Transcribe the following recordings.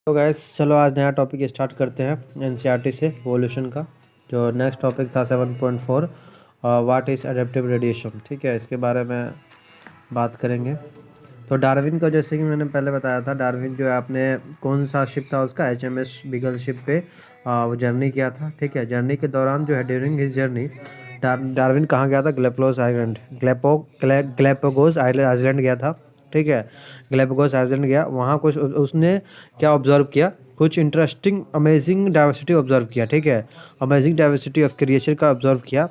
तो गैस चलो आज नया टॉपिक स्टार्ट करते हैं एनसीईआरटी से इवोल्यूशन का। जो नेक्स्ट टॉपिक था 7.4 व्हाट इज़ एडेप्टिव रेडिएशन। ठीक है, इसके बारे में बात करेंगे। तो डार्विन का, जैसे कि मैंने पहले बताया था, डार्विन जो है आपने कौन सा शिप था उसका, HMS बीगल शिप पे वो जर्नी किया था। ठीक है, जर्नी के दौरान जो है ड्यूरिंग हिज जर्नी डार्विन कहाँ गया था? ग्लेपगोस आइलैंड, ग्लेपगोस आइलैंड गया था। ठीक है, ग्लेपगोस आइलैंड गया, वहाँ कुछ उसने क्या ऑब्जर्व किया? कुछ इंटरेस्टिंग अमेजिंग डाइवर्सिटी ऑब्जर्व किया। ठीक है, अमेजिंग डाइवर्सिटी ऑफ क्रिएचर का ऑब्जर्व किया।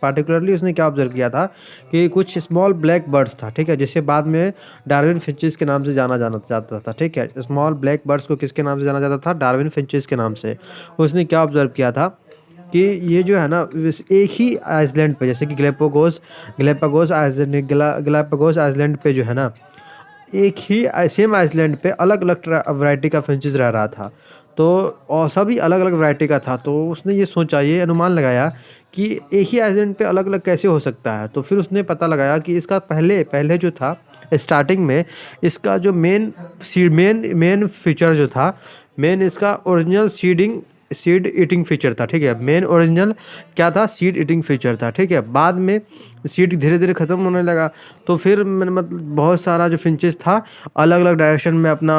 पार्टिकुलरली उसने क्या ऑब्जर्व किया था कि कुछ स्मॉल ब्लैक बर्ड्स था। ठीक है, जिसे बाद में डार्विन फिंचेस के नाम से जाना जाता था। ठीक है, स्मॉल ब्लैक बर्ड्स को किसके नाम से जाना जाता था? डार्विन फिंचेस के नाम से। उसने क्या ऑब्जर्व किया था कि ये जो है ना एक ही आइसलैंड पे, जैसे कि ग्लेपागोस आइसलैंड पे जो है ना, एक ही सेम आइसलैंड पे अलग अलग वैरायटी का फिंचेस रह रहा था। तो और सभी अलग अलग वैरायटी का था। तो उसने ये सोचा, ये अनुमान लगाया कि एक ही आइसलैंड पे अलग अलग कैसे हो सकता है। तो फिर उसने पता लगाया कि इसका पहले जो था, स्टार्टिंग में इसका जो मेन फीचर जो था, मेन इसका ओरिजिनल सीड ईटिंग फीचर था। ठीक है, मेन ओरिजिनल क्या था? सीड ईटिंग फीचर था। ठीक है, बाद में सीड धीरे धीरे ख़त्म होने लगा। तो फिर मतलब बहुत सारा जो फिंचेस था अलग अलग डायरेक्शन में अपना,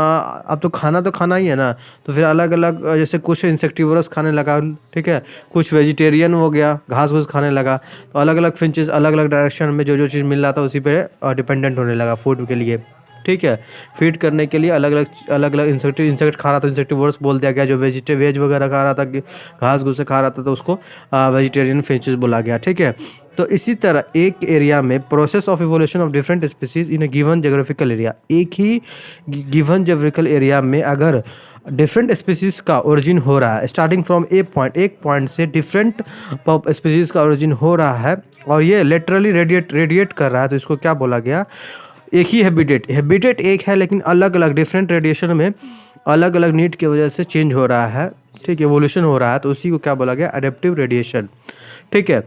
अब तो खाना ही है ना, तो फिर अलग अलग, जैसे कुछ इंसेक्टिवरस खाने लगा। ठीक है, कुछ वेजिटेरियन हो गया, घास घूस खाने लगा। तो अलग अलग फिंचेस अलग अलग डायरेक्शन में जो चीज़ मिल रहा था उसी पे डिपेंडेंट होने लगा फूड के लिए। ठीक है, फीड करने के लिए अलग अलग इंसेक्ट खा रहा था, इंसेक्टिवर्स बोल दिया गया। जो वेज वगैरह खा रहा था, घास घूस खा रहा था, तो उसको वेजिटेरियन फिंचेस बोला गया। ठीक है, तो इसी तरह एक एरिया में process of evolution of different species in A given geographical area, एक ही गिवन जोग्राफिकल एरिया में अगर डिफरेंट स्पीसीज का ओरिजिन हो रहा है, स्टार्टिंग फ्रॉम एक पॉइंट से डिफरेंट स्पीसीज का ओरिजिन हो रहा है और ये लेटरली रेडिएट कर रहा है, तो इसको क्या बोला गया? एक ही हैबिटेट एक है, लेकिन अलग अलग डिफरेंट रेडिएशन में अलग अलग नीड की वजह से चेंज हो रहा है। ठीक है, एवोल्यूशन हो रहा है, तो उसी को क्या बोला गया? Adaptive radiation. ठीक है,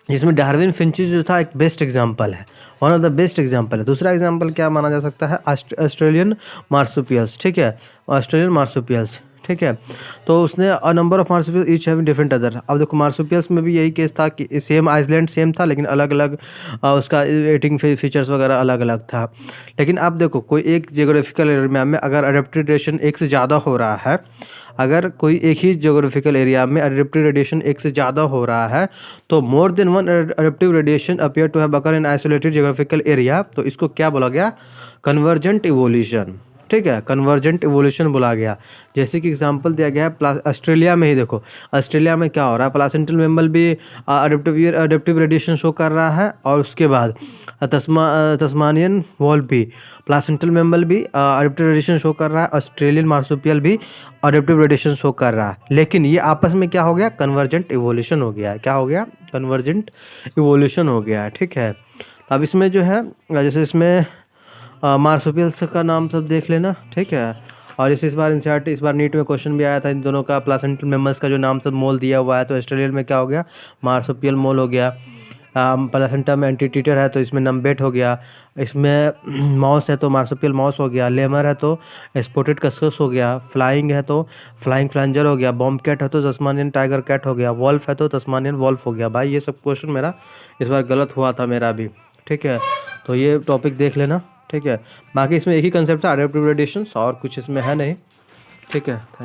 जिसमें डार्विन फिंचेस जो था एक बेस्ट एग्जांपल है, one of the best example है। दूसरा एग्जांपल क्या माना जा सकता है? Australian marsupials. ठीक है, ऑस्ट्रेलियन मार्सुपियल्स। ठीक है, तो उसने a number of marsupials each having different other. अब देखो, मार्सुपियल्स में भी यही केस था कि सेम आइसलैंड सेम था, लेकिन अलग अलग उसका ईटिंग फीचर्स वगैरह अलग अलग था। लेकिन अब देखो, कोई एक जियोग्राफिकल एरिया में अगर अडेप्टिव रेडिएशन एक से ज़्यादा हो रहा है, अगर कोई एक ही जियोग्राफिकल एरिया में अडेप्टिव रेडिएशन एक से ज़्यादा हो रहा है, तो more than one adaptive radiation appear to have occur in isolated geographical area, तो इसको क्या बोला गया? Convergent evolution. ठीक है, कन्वर्जेंट इवोल्यूशन बोला गया। जैसे कि एग्जांपल दिया गया है ऑस्ट्रेलिया में ही। देखो, ऑस्ट्रेलिया में क्या हो रहा है? प्लासेंटल मेमल भी अडेप्टिव रेडिएशन शो कर रहा है, और उसके बाद तस्मानियन वॉल्फ भी, प्लासेंटल मेमल भी अडेप्टिव रेडिएशन शो कर रहा है, ऑस्ट्रेलियन मार्सुपियल भी अडेप्टिव रेडिएशन शो कर रहा है। लेकिन ये आपस में क्या हो गया? कन्वर्जेंट इवोल्यूशन हो गया है। क्या हो गया? कन्वर्जेंट इवोल्यूशन हो गया है। ठीक है, अब इसमें जो है, जैसे इसमें मार्सुपियल्स का नाम सब देख लेना। ठीक है, और इस बार एनसीईआरटी, इस बार नीट में क्वेश्चन भी आया था इन दोनों का, प्लासेंटल मेमल्स का जो नाम सब मोल दिया हुआ है। तो ऑस्ट्रेलियन में क्या हो गया? मार्सुपियल मोल हो गया। प्लासेंटा में एंटीटीटर है तो इसमें नम्बेट हो गया। इसमें माउस है तो मार्सुपियल माउस हो गया। लेमर है तो स्पोटेड कस्कस हो गया। फ्लाइंग है तो फ्लाइंग फ्लैंजर हो गया। बॉम्ब कैट है तो तस्मानियन टाइगर कैट हो गया। वॉल्फ है तो तस्मानियन वॉल्फ हो गया। भाई ये सब क्वेश्चन मेरा इस बार गलत हुआ था, मेरा भी। ठीक है, तो ये टॉपिक देख लेना। ठीक है, बाकी इसमें एक ही कंसेप्ट था, अडेप्टिव रेडिएशन, और कुछ इसमें है नहीं। ठीक है।